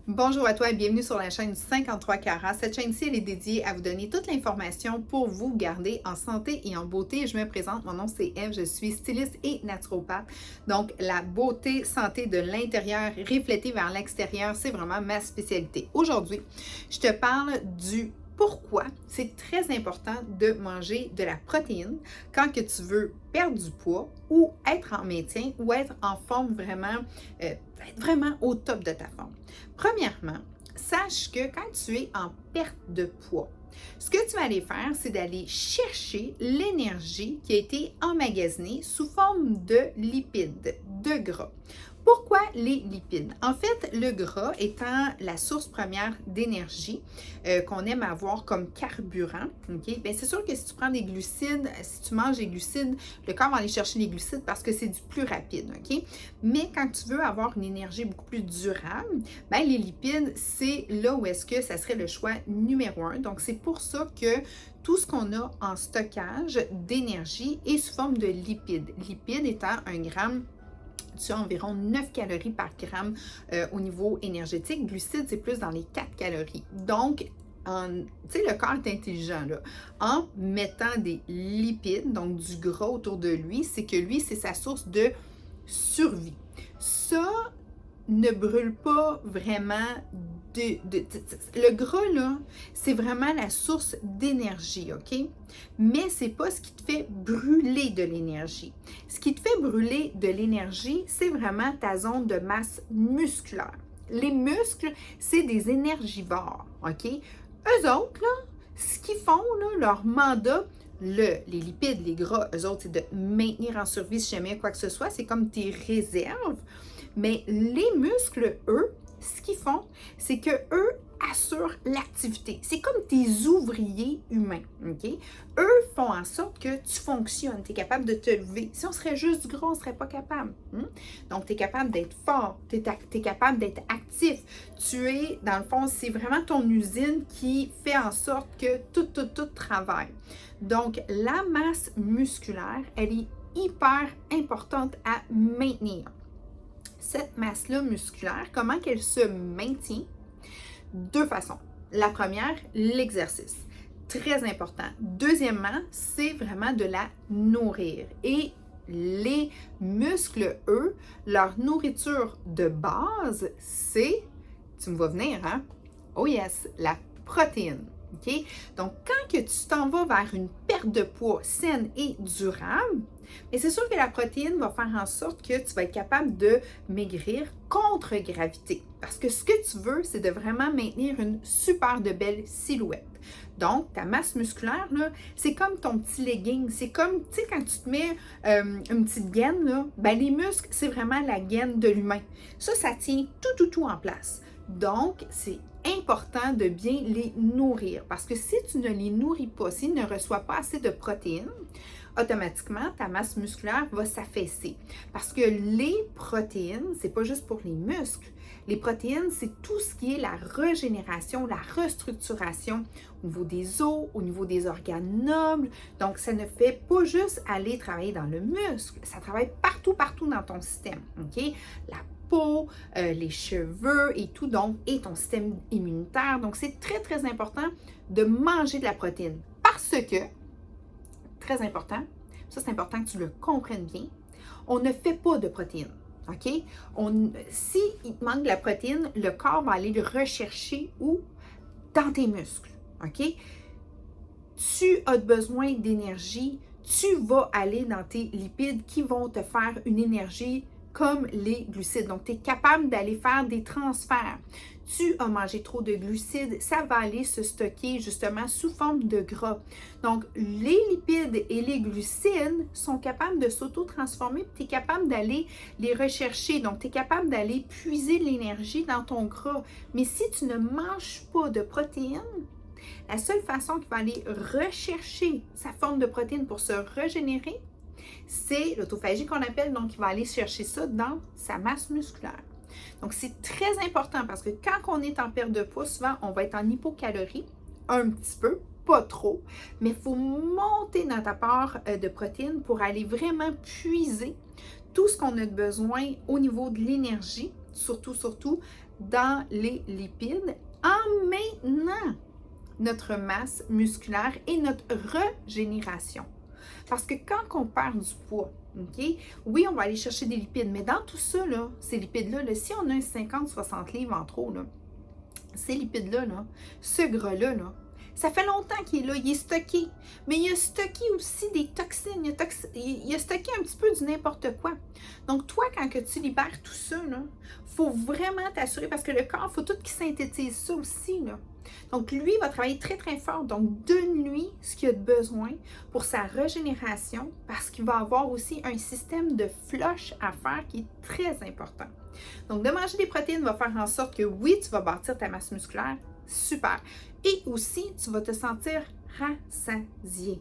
Bonjour à toi et bienvenue sur la chaîne 53 Carats. Cette chaîne-ci, elle est dédiée à vous donner toute l'information pour vous garder en santé et en beauté. Je me présente, mon nom c'est Eve, je suis styliste et naturopathe. Donc, la beauté, santé de l'intérieur reflétée vers l'extérieur, c'est vraiment ma spécialité. Aujourd'hui, je te parle du pourquoi c'est très important de manger de la protéine quand que tu veux perdre du poids ou être en maintien ou être en forme vraiment, être vraiment au top de ta forme. Premièrement, sache que quand tu es en perte de poids, ce que tu vas aller faire, c'est d'aller chercher l'énergie qui a été emmagasinée sous forme de lipides, de gras. Pourquoi les lipides? En fait, le gras étant la source première d'énergie qu'on aime avoir comme carburant, ok? Bien, c'est sûr que si tu prends des glucides, si tu manges des glucides, le corps va aller chercher les glucides parce que c'est du plus rapide, ok? Mais quand tu veux avoir une énergie beaucoup plus durable, bien, les lipides, c'est là où est-ce que ça serait le choix numéro un. Donc, c'est pour ça que tout ce qu'on a en stockage d'énergie est sous forme de lipides. Lipides étant un gramme, tu as environ 9 calories par gramme au niveau énergétique. Glucides, c'est plus dans les 4 calories. Donc, tu sais, le corps est intelligent, là. En mettant des lipides, donc du gras autour de lui, c'est que lui, c'est sa source de survie. Ça ne brûle pas vraiment le gras, là, c'est vraiment la source d'énergie, OK? Mais c'est pas ce qui te fait brûler de l'énergie. Ce qui te fait brûler de l'énergie, c'est vraiment ta zone de masse musculaire. Les muscles, c'est des énergivores, OK? Eux autres, là, ce qu'ils font, là, leur mandat, les lipides, les gras, eux autres, c'est de maintenir en survie si jamais quoi que ce soit. C'est comme tes réserves. Mais les muscles, eux, ce qu'ils font, c'est que eux assurent l'activité. C'est comme tes ouvriers humains, OK? Eux font en sorte que tu fonctionnes, tu es capable de te lever. Si on serait juste du gras, on ne serait pas capable. Donc, tu es capable d'être fort, tu es capable d'être actif. Tu es, dans le fond, c'est vraiment ton usine qui fait en sorte que tout travaille. Donc, la masse musculaire, elle est hyper importante à maintenir. Cette masse-là musculaire, comment qu'elle se maintient? Deux façons. La première, l'exercice. Très important. Deuxièmement, c'est vraiment de la nourrir. Et les muscles, eux, leur nourriture de base, c'est, tu me vas venir, hein? Oh yes, la protéine. OK? Donc, quand que tu t'en vas vers une perte de poids saine et durable, mais c'est sûr que la protéine va faire en sorte que tu vas être capable de maigrir contre gravité. Parce que ce que tu veux, c'est de vraiment maintenir une super de belle silhouette. Donc, ta masse musculaire, là, c'est comme ton petit legging. C'est comme, tu sais, quand tu te mets une petite gaine, là, ben, les muscles, c'est vraiment la gaine de l'humain. Ça tient tout en place. Donc, c'est important de bien les nourrir parce que si tu ne les nourris pas, s'ils ne reçoivent pas assez de protéines, automatiquement, ta masse musculaire va s'affaisser. Parce que les protéines, c'est pas juste pour les muscles. Les protéines, c'est tout ce qui est la régénération, la restructuration au niveau des os, au niveau des organes nobles. Donc, ça ne fait pas juste aller travailler dans le muscle, ça travaille partout dans ton système. OK? La peau, les cheveux et tout, donc, et ton système immunitaire. Donc, c'est très important de manger de la protéine parce que, très important, ça c'est important que tu le comprennes bien, on ne fait pas de protéines, OK? Si il te manque de la protéine, le corps va aller le rechercher où? Dans tes muscles, OK? Tu as besoin d'énergie, tu vas aller dans tes lipides qui vont te faire une énergie comme les glucides. Donc, tu es capable d'aller faire des transferts. Tu as mangé trop de glucides, ça va aller se stocker justement sous forme de gras. Donc, les lipides et les glucides sont capables de s'auto-transformer, tu es capable d'aller les rechercher. Donc, tu es capable d'aller puiser de l'énergie dans ton gras. Mais si tu ne manges pas de protéines, la seule façon qu'il va aller rechercher sa forme de protéine pour se régénérer, c'est l'autophagie qu'on appelle, donc il va aller chercher ça dans sa masse musculaire. Donc, c'est très important parce que quand on est en perte de poids, souvent, on va être en hypocalorie, un petit peu, pas trop, mais il faut monter dans ta part de protéines pour aller vraiment puiser tout ce qu'on a besoin au niveau de l'énergie, surtout dans les lipides en maintenant notre masse musculaire et notre régénération. Parce que quand on perd du poids, OK, oui, on va aller chercher des lipides, mais dans tout ça, là, ces lipides-là, là, si on a 50-60 livres en trop, là, ces lipides-là, là, ce gras-là, là, ça fait longtemps qu'il est là, il est stocké. Mais il a stocké aussi des toxines, il a stocké un petit peu du n'importe quoi. Donc, toi, quand que tu libères tout ça, il faut vraiment t'assurer, parce que le corps, il faut tout qu'il synthétise ça aussi, là. Donc, lui, il va travailler très, très fort. Donc, donne-lui ce qu'il a de besoin pour sa régénération, parce qu'il va avoir aussi un système de flush à faire qui est très important. Donc, de manger des protéines va faire en sorte que, oui, tu vas bâtir ta masse musculaire, super. Et aussi, tu vas te sentir rassasié.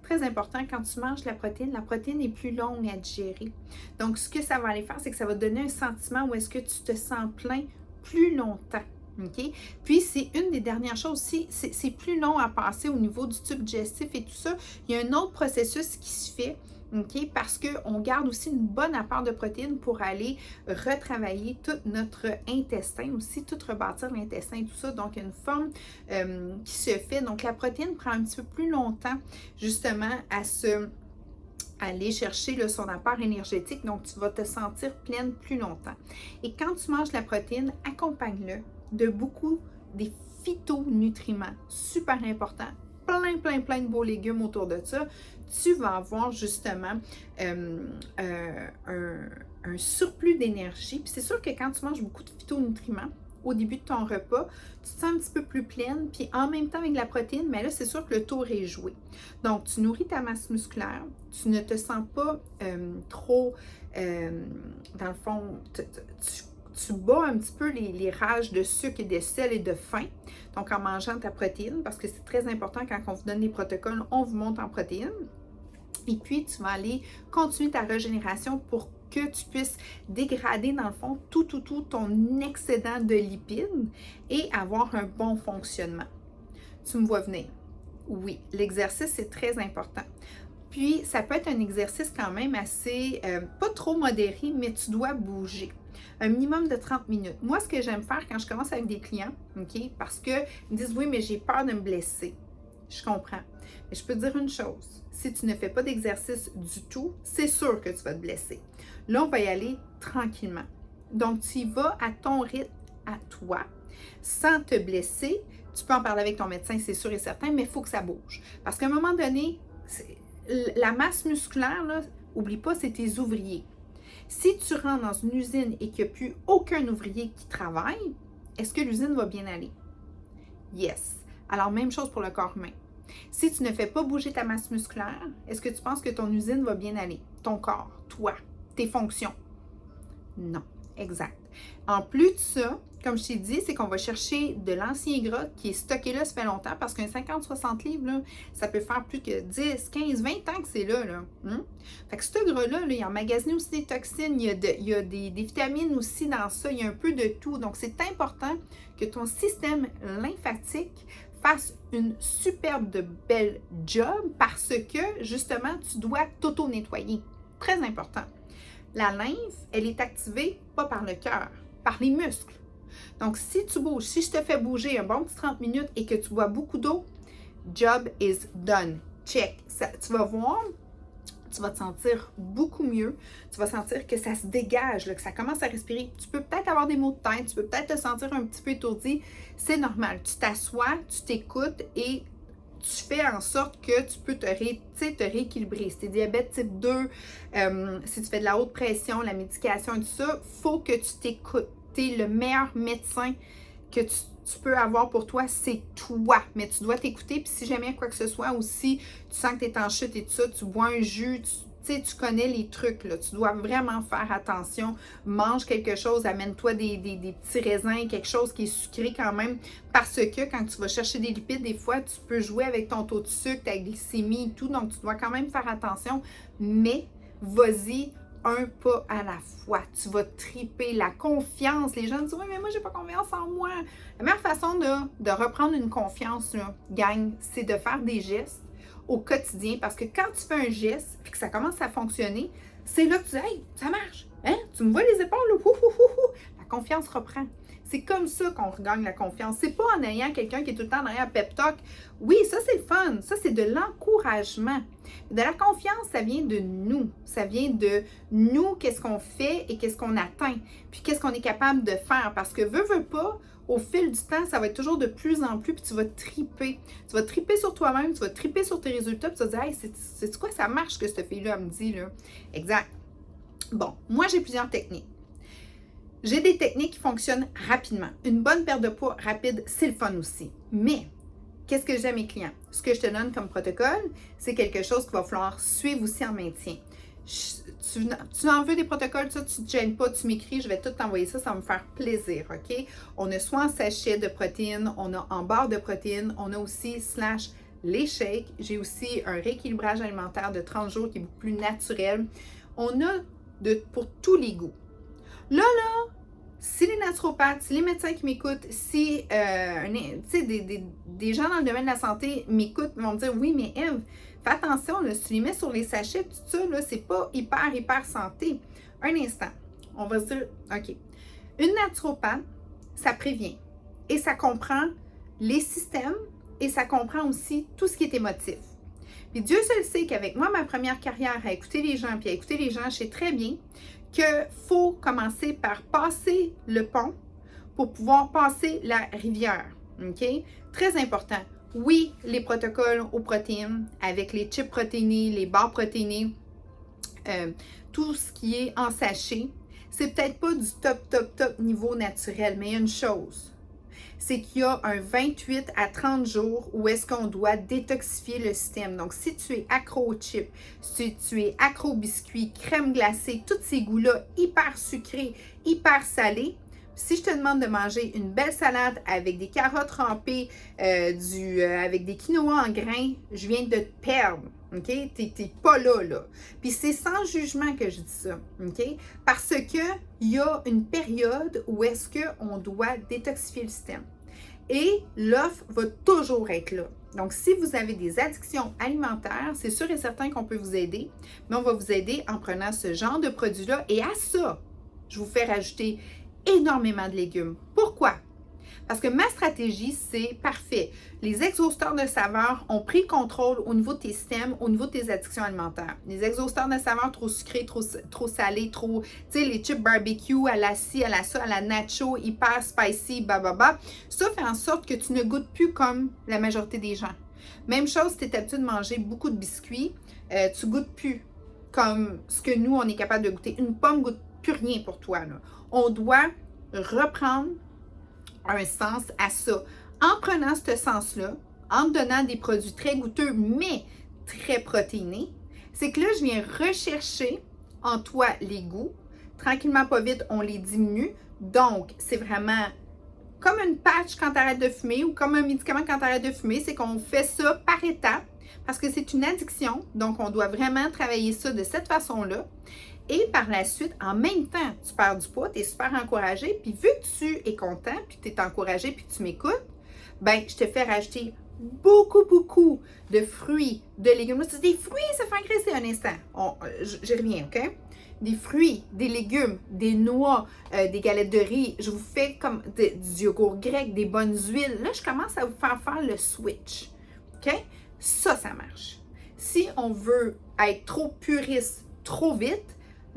Très important, quand tu manges la protéine est plus longue à digérer. Donc, ce que ça va aller faire, c'est que ça va te donner un sentiment où est-ce que tu te sens plein plus longtemps. OK? Puis, c'est une des dernières choses aussi, c'est plus long à passer au niveau du tube digestif et tout ça. Il y a un autre processus qui se fait, OK? Parce qu'on garde aussi une bonne apport de protéines pour aller retravailler tout notre intestin aussi, tout rebâtir l'intestin et tout ça. Donc, il y a une forme qui se fait. Donc, la protéine prend un petit peu plus longtemps, justement, à aller chercher là, son apport énergétique. Donc, tu vas te sentir pleine plus longtemps. Et quand tu manges la protéine, accompagne-le de beaucoup des phytonutriments, super importants, plein de beaux légumes autour de ça. Tu vas avoir justement un surplus d'énergie. Puis c'est sûr que quand tu manges beaucoup de phytonutriments, au début de ton repas, tu te sens un petit peu plus pleine, puis en même temps avec la protéine, mais là, c'est sûr que le tour est joué. Donc, tu nourris ta masse musculaire, tu ne te sens pas trop, dans le fond, tu bats un petit peu les rages de sucre et de sel et de faim, donc en mangeant ta protéine, parce que c'est très important quand on vous donne les protocoles, on vous monte en protéines. Et puis, tu vas aller continuer ta régénération pour que tu puisses dégrader, dans le fond, tout ton excédent de lipides et avoir un bon fonctionnement. Tu me vois venir? Oui, l'exercice est très important. Puis, ça peut être un exercice quand même assez, pas trop modéré, mais tu dois bouger. Un minimum de 30 minutes. Moi, ce que j'aime faire quand je commence avec des clients, OK, parce qu'ils me disent, oui, mais j'ai peur de me blesser. Je comprends. Mais je peux te dire une chose, si tu ne fais pas d'exercice du tout, c'est sûr que tu vas te blesser. Là, on va y aller tranquillement. Donc, tu y vas à ton rythme, à toi, sans te blesser. Tu peux en parler avec ton médecin, c'est sûr et certain, mais il faut que ça bouge. Parce qu'à un moment donné, la masse musculaire, là, oublie pas, c'est tes ouvriers. Si tu rentres dans une usine et qu'il n'y a plus aucun ouvrier qui travaille, est-ce que l'usine va bien aller? Yes. Alors, même chose pour le corps humain. Si tu ne fais pas bouger ta masse musculaire, est-ce que tu penses que ton usine va bien aller? Ton corps, toi, tes fonctions? Non, exact. En plus de ça, comme je t'ai dit, c'est qu'on va chercher de l'ancien gras qui est stocké là, ça fait longtemps, parce qu'un 50-60 livres, là, ça peut faire plus que 10, 15, 20 ans que c'est là. Fait que ce gras-là, il y a emmagasiné aussi des toxines, il y a des vitamines aussi dans ça, il y a un peu de tout. Donc, c'est important que ton système lymphatique fasse une superbe de belle job parce que, justement, tu dois t'auto-nettoyer. Très important. La lymphe, elle est activée pas par le cœur, par les muscles. Donc, si tu bouges, si je te fais bouger un bon petit 30 minutes et que tu bois beaucoup d'eau, job is done. Check. Ça, tu vas voir, tu vas te sentir beaucoup mieux. Tu vas sentir que ça se dégage, là, que ça commence à respirer. Tu peux peut-être avoir des maux de tête, tu peux peut-être te sentir un petit peu étourdi. C'est normal. Tu t'assois, tu t'écoutes et tu fais en sorte que tu peux te rééquilibrer. Si tu es diabète type 2, si tu fais de la haute pression, la médication et tout ça, il faut que tu t'écoutes. Tu es le meilleur médecin que tu peux avoir pour toi, c'est toi. Mais tu dois t'écouter. Puis si jamais quoi que ce soit aussi, tu sens que tu es en chute et tout ça, tu bois un jus, tu connais les trucs, là. Tu dois vraiment faire attention. Mange quelque chose, amène-toi des petits raisins, quelque chose qui est sucré quand même. Parce que quand tu vas chercher des lipides, des fois, tu peux jouer avec ton taux de sucre, ta glycémie et tout. Donc, tu dois quand même faire attention. Mais, vas-y un pas à la fois. Tu vas triper la confiance. Les gens disent, oui, mais moi, j'ai pas confiance en moi. La meilleure façon de reprendre une confiance, là, gang, c'est de faire des gestes au quotidien, parce que quand tu fais un geste et que ça commence à fonctionner, c'est là que tu dis, hey, ça marche, hein? Tu me vois les épaules, là? La confiance reprend. C'est comme ça qu'on regagne la confiance. C'est pas en ayant quelqu'un qui est tout le temps derrière pep talk. Oui, ça c'est le fun. Ça c'est de l'encouragement. De la confiance, ça vient de nous. Ça vient de nous, qu'est-ce qu'on fait et qu'est-ce qu'on atteint. Puis qu'est-ce qu'on est capable de faire. Parce que veux pas, au fil du temps, ça va être toujours de plus en plus, puis tu vas triper. Tu vas triper sur toi-même, tu vas triper sur tes résultats, puis tu vas dire, hey, c'est quoi, ça marche que cette fille-là me dit, là. Exact. Bon, moi, j'ai plusieurs techniques. J'ai des techniques qui fonctionnent rapidement. Une bonne perte de poids rapide, c'est le fun aussi. Mais, qu'est-ce que j'aime mes clients? Ce que je te donne comme protocole, c'est quelque chose qu'il va falloir suivre aussi en maintien. Tu en veux des protocoles, ça, tu ne te gênes pas, tu m'écris, je vais tout t'envoyer ça, ça va me faire plaisir, OK? On a soit en sachet de protéines, on a en barre de protéines, on a aussi / les shakes. J'ai aussi un rééquilibrage alimentaire de 30 jours qui est beaucoup plus naturel. On a pour tous les goûts. Là, si les naturopathes, si les médecins qui m'écoutent, si des gens dans le domaine de la santé m'écoutent, vont me dire, oui, mais Ève, fais attention, là, si tu les mets sur les sachets, tout ça, là, c'est pas hyper santé. Un instant, on va se dire, OK, une naturopathe, ça prévient et ça comprend les systèmes et ça comprend aussi tout ce qui est émotif. Puis Dieu seul sait qu'avec moi, ma première carrière à écouter les gens, je sais très bien qu'il faut commencer par passer le pont pour pouvoir passer la rivière. OK? Très important. Oui, les protocoles aux protéines, avec les chips protéinés, les barres protéinées, tout ce qui est en sachet, c'est peut-être pas du top niveau naturel, mais il y a une chose. C'est qu'il y a un 28 à 30 jours où est-ce qu'on doit détoxifier le système. Donc, si tu es accro aux chips, si tu es accro aux biscuits, crème glacée, tous ces goûts-là hyper sucrés, hyper salés, si je te demande de manger une belle salade avec des carottes râpées, avec des quinoa en grains, je viens de te perdre. OK? T'es pas là. Puis c'est sans jugement que je dis ça. OK? Parce que il y a une période où est-ce qu'on doit détoxifier le système. Et l'offre va toujours être là. Donc, si vous avez des addictions alimentaires, c'est sûr et certain qu'on peut vous aider. Mais on va vous aider en prenant ce genre de produit-là. Et à ça, je vous fais rajouter énormément de légumes. Pourquoi? Parce que ma stratégie, c'est parfait. Les exhausteurs de saveurs ont pris le contrôle au niveau de tes systèmes, au niveau de tes addictions alimentaires. Les exhausteurs de saveurs trop sucrés, trop salés, tu sais, les chips barbecue à la ci, à la ça, à la nacho, hyper spicy, bababa. Ça fait en sorte que tu ne goûtes plus comme la majorité des gens. Même chose si tu es habitué de manger beaucoup de biscuits, tu goûtes plus comme ce que nous, on est capable de goûter. Une pomme ne goûte plus rien pour toi, là. On doit reprendre un sens à ça. En prenant ce sens-là, en te donnant des produits très goûteux, mais très protéinés, c'est que là, je viens rechercher en toi les goûts. Tranquillement, pas vite, on les diminue. Donc, c'est vraiment comme une patch quand tu arrêtes de fumer ou comme un médicament quand tu arrêtes de fumer. C'est qu'on fait ça par étapes parce que c'est une addiction. Donc, on doit vraiment travailler ça de cette façon-là. Et par la suite, en même temps, tu perds du poids, tu es super encouragé. Puis vu que tu es content, puis tu es encouragé, puis tu m'écoutes, ben je te fais rajouter beaucoup de fruits, de légumes. Là, tu dis, des fruits, ça fait engraisser un instant. Je reviens, OK? Des fruits, des légumes, des noix, des galettes de riz. Je vous fais comme du yogourt grec, des bonnes huiles. Là, je commence à vous faire le switch. OK? Ça marche. Si on veut être trop puriste, trop vite,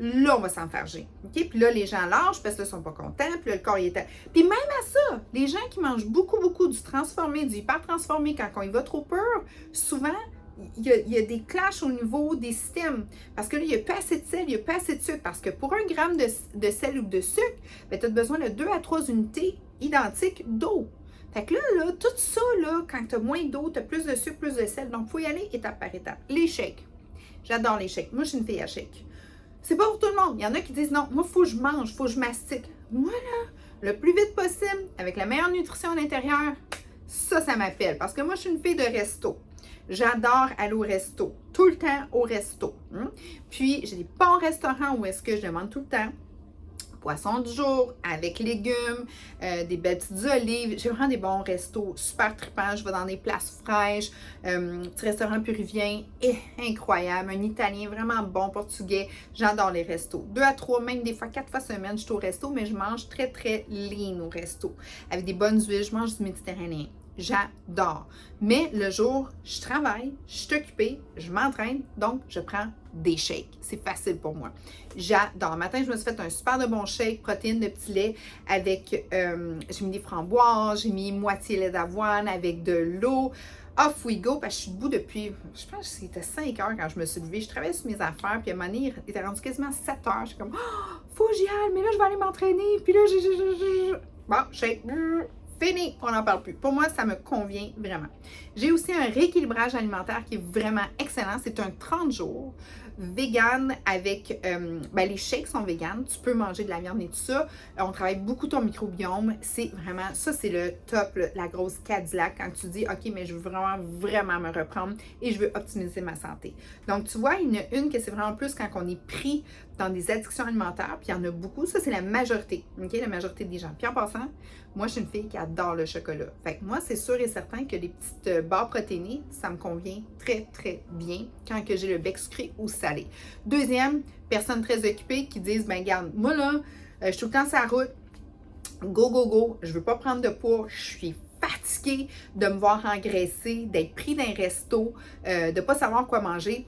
là, on va s'enfarger. OK? Puis là, les gens lâchent parce qu'ils ne sont pas contents. Puis là, le corps, il est... Puis même à ça, les gens qui mangent beaucoup du transformé, du hyper transformé, quand on y va trop pur, souvent, il y a des clashs au niveau des systèmes. Parce que là, il n'y a pas assez de sel, il n'y a pas assez de sucre. Parce que pour 1 gramme de sel ou de sucre, ben, tu as besoin de 2 à 3 unités identiques d'eau. Fait que là, tout ça, là, quand tu as moins d'eau, tu as plus de sucre, plus de sel. Donc, il faut y aller étape par étape. Les shakes. J'adore les shakes. Moi, je suis une fille à shake. C'est pas pour tout le monde. Il y en a qui disent non, moi, il faut que je mange, il faut que je mastique. Moi, là, le plus vite possible, avec la meilleure nutrition à l'intérieur, ça m'appelle. Parce que moi, je suis une fille de resto. J'adore aller au resto. Tout le temps au resto. Puis, j'ai des bons restaurants où est-ce que je demande tout le temps poisson du jour, avec légumes, des belles petites olives. J'ai vraiment des bons restos, super trippants. Je vais dans des places fraîches, petit restaurant péruvien, incroyable. Un italien vraiment bon, portugais. J'adore les restos. 2 à 3, même des fois 4 fois semaine, je suis au resto, mais je mange très, très lean au resto. Avec des bonnes huiles, je mange du méditerranéen. J'adore. Mais le jour, je travaille, je suis occupée, je m'entraîne, donc je prends des shakes. C'est facile pour moi. J'adore. Le matin, je me suis fait un super de bon shake, protéines de petit lait avec, j'ai mis des framboises, j'ai mis moitié lait d'avoine avec de l'eau. Off we go, parce que je suis debout depuis, je pense que c'était 5 heures quand je me suis levée. Je travaillais sur mes affaires, puis à un moment donné, il était rendu quasiment 7 heures. Je suis comme, oh, faut que j'y aille, mais là, je vais aller m'entraîner. Puis là, bon, shake. Fini, on n'en parle plus. Pour moi, ça me convient vraiment. J'ai aussi un rééquilibrage alimentaire qui est vraiment excellent. C'est un 30 jours vegan avec, les shakes sont vegan. Tu peux manger de la viande et tout ça. On travaille beaucoup ton microbiome. C'est vraiment, ça c'est le top, la grosse Cadillac quand tu dis, OK, mais je veux vraiment me reprendre et je veux optimiser ma santé. Donc, tu vois, il y en a une que c'est vraiment plus quand on est pris dans des addictions alimentaires, puis il y en a beaucoup. Ça, c'est la majorité, OK? La majorité des gens. Puis en passant, moi, je suis une fille qui adore le chocolat. Fait que moi, c'est sûr et certain que les petites barres protéinées, ça me convient très, très bien quand que j'ai le bec sucré ou salé. Deuxième, personnes très occupées qui disent, ben garde, moi là, je suis tout le temps sur la route, go, go, go, je veux pas prendre de poids, je suis fatiguée de me voir engraisser, d'être pris d'un resto, de pas savoir quoi manger.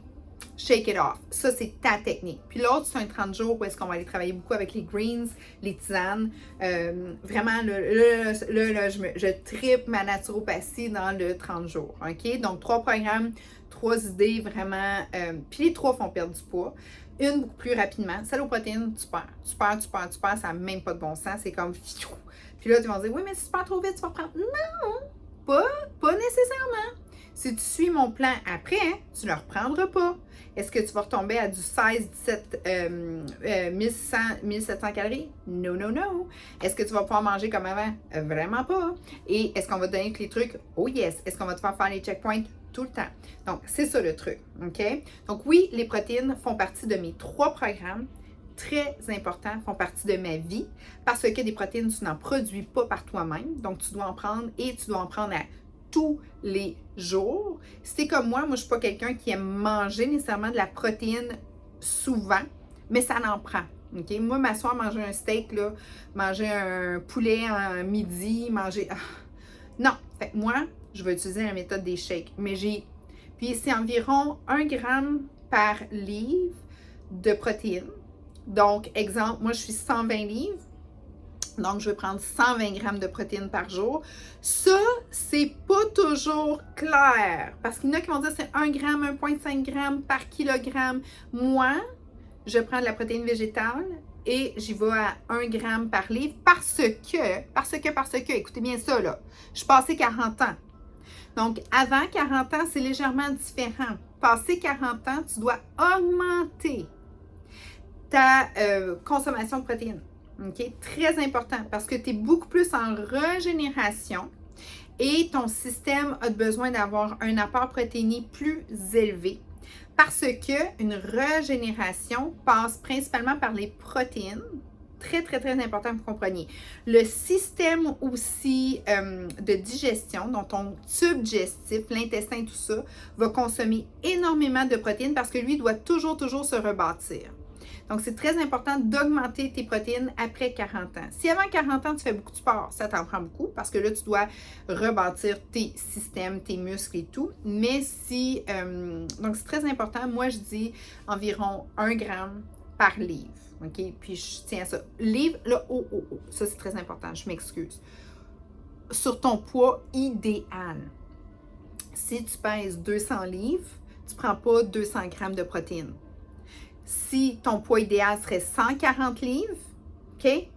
Shake it off. Ça, c'est ta technique. Puis l'autre, c'est un 30 jours où est-ce qu'on va aller travailler beaucoup avec les greens, les tisanes. Vraiment, je tripe ma naturopathie dans le 30 jours. OK? Donc, 3 programmes, 3 idées vraiment. Puis les 3 font perdre du poids. Une beaucoup plus rapidement. Celle aux protéines, tu perds. Ça n'a même pas de bon sens. C'est comme. Puis là, tu vas dire, oui, mais si tu perds trop vite, tu vas prendre. Non! Pas nécessairement. Si tu suis mon plan après, tu ne le reprendras pas. Est-ce que tu vas retomber à du 16, 17, 1100, 1700 calories? Non, non, non. Est-ce que tu vas pouvoir manger comme avant? Vraiment pas. Et est-ce qu'on va te donner tous les trucs? Oh yes. Est-ce qu'on va te faire faire les checkpoints? Tout le temps. Donc, c'est ça le truc. OK? Donc, oui, les protéines font partie de mes 3 programmes. Très importants, font partie de ma vie parce que des protéines, tu n'en produis pas par toi-même. Donc, tu dois en prendre et tu dois en prendre à tous les jours. Si t'es comme moi, je ne suis pas quelqu'un qui aime manger nécessairement de la protéine souvent, mais ça n'en prend. OK? Moi, m'asseoir, manger un steak, là, manger un poulet en midi, manger. Non! Fait que moi, je vais utiliser la méthode des shakes. Mais puis c'est environ 1 gramme par livre de protéines. Donc, exemple, moi, je suis 120 livres. Donc, je vais prendre 120 grammes de protéines par jour. Ça, c'est pas toujours clair. Parce qu'il y en a qui vont dire que c'est 1 gramme, 1,5 gramme par kilogramme. Moi, je prends de la protéine végétale et j'y vais à 1 gramme par livre parce que, écoutez bien ça, là, je suis passée 40 ans. Donc, avant 40 ans, c'est légèrement différent. Passé 40 ans, tu dois augmenter ta consommation de protéines. OK? Très important parce que tu es beaucoup plus en régénération et ton système a besoin d'avoir un apport protéiné plus élevé parce qu'une régénération passe principalement par les protéines. Très, très, très important que vous compreniez. Le système aussi de digestion, donc ton tube digestif, l'intestin, tout ça, va consommer énormément de protéines parce que lui doit toujours se rebâtir. Donc, c'est très important d'augmenter tes protéines après 40 ans. Si avant 40 ans, tu fais beaucoup de sport, ça t'en prend beaucoup parce que là, tu dois rebâtir tes systèmes, tes muscles et tout. Mais si... donc, c'est très important. Moi, je dis environ 1 gramme par livre. OK? Puis, je tiens à ça. Livre, là, ça, c'est très important. Je m'excuse. Sur ton poids idéal. Si tu pèses 200 livres, tu ne prends pas 200 grammes de protéines. Si ton poids idéal serait 140 livres, OK?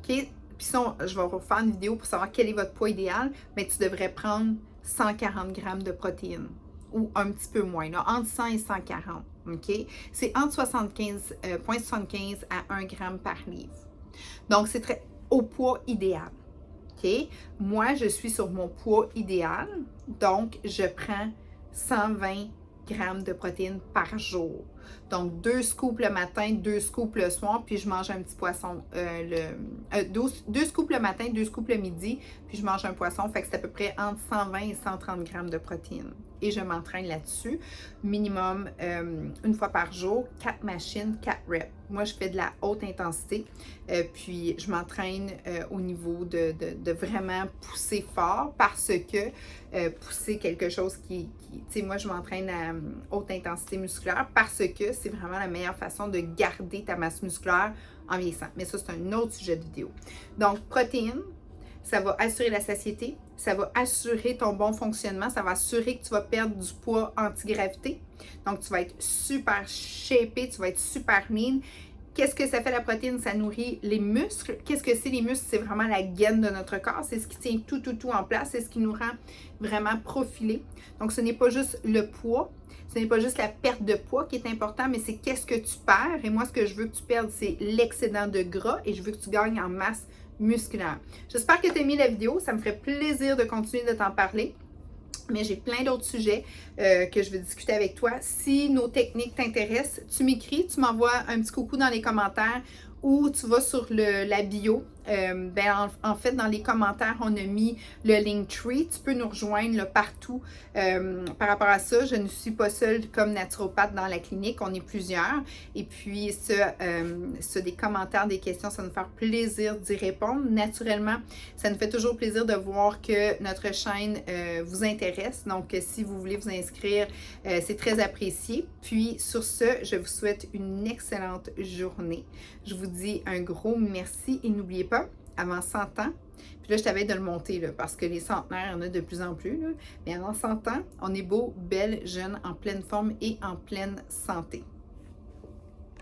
Puis je vais refaire une vidéo pour savoir quel est votre poids idéal, mais tu devrais prendre 140 grammes de protéines ou un petit peu moins, là, entre 100 et 140, OK? C'est entre 0,75 à 1 gramme par livre. Donc, c'est très au poids idéal, OK? Moi, je suis sur mon poids idéal, donc je prends 120 grammes de protéines par jour. Donc, 2 scoops le matin, 2 scoops le soir, puis je mange un petit poisson. 2 scoops le matin, 2 scoops le midi, puis je mange un poisson. Fait que c'est à peu près entre 120 et 130 grammes de protéines. Et je m'entraîne là-dessus, minimum une fois par jour, 4 machines, 4 reps. Moi, je fais de la haute intensité, puis je m'entraîne au niveau de vraiment pousser fort parce que pousser quelque chose tu sais, moi, je m'entraîne à haute intensité musculaire parce que c'est vraiment la meilleure façon de garder ta masse musculaire en vieillissant. Mais ça, c'est un autre sujet de vidéo. Donc, protéines, ça va assurer la satiété, ça va assurer ton bon fonctionnement, ça va assurer que tu vas perdre du poids anti-gravité. Donc, tu vas être super shapé, tu vas être super lean. Qu'est-ce que ça fait la protéine? Ça nourrit les muscles. Qu'est-ce que c'est les muscles? C'est vraiment la gaine de notre corps. C'est ce qui tient tout en place. C'est ce qui nous rend vraiment profilés. Donc, ce n'est pas juste le poids. Ce n'est pas juste la perte de poids qui est important, mais c'est qu'est-ce que tu perds. Et moi, ce que je veux que tu perdes, c'est l'excédent de gras et je veux que tu gagnes en masse musculaire. J'espère que tu as aimé la vidéo. Ça me ferait plaisir de continuer de t'en parler. Mais j'ai plein d'autres sujets que je veux discuter avec toi. Si nos techniques t'intéressent, tu m'écris, tu m'envoies un petit coucou dans les commentaires ou tu vas sur la bio. En fait, dans les commentaires, on a mis le Linktree. Tu peux nous rejoindre là, partout par rapport à ça. Je ne suis pas seule comme naturopathe dans la clinique. On est plusieurs. Et puis, des commentaires, des questions, ça nous fait plaisir d'y répondre. Naturellement, ça nous fait toujours plaisir de voir que notre chaîne vous intéresse. Donc, si vous voulez vous inscrire, c'est très apprécié. Puis, sur ce, je vous souhaite une excellente journée. Je vous dis un gros merci et n'oubliez pas, avant 100 ans, puis là, je t'avais de le monter là, parce que les centenaires, il y en a de plus en plus, là, mais avant 100 ans, on est beau, belle, jeune, en pleine forme et en pleine santé.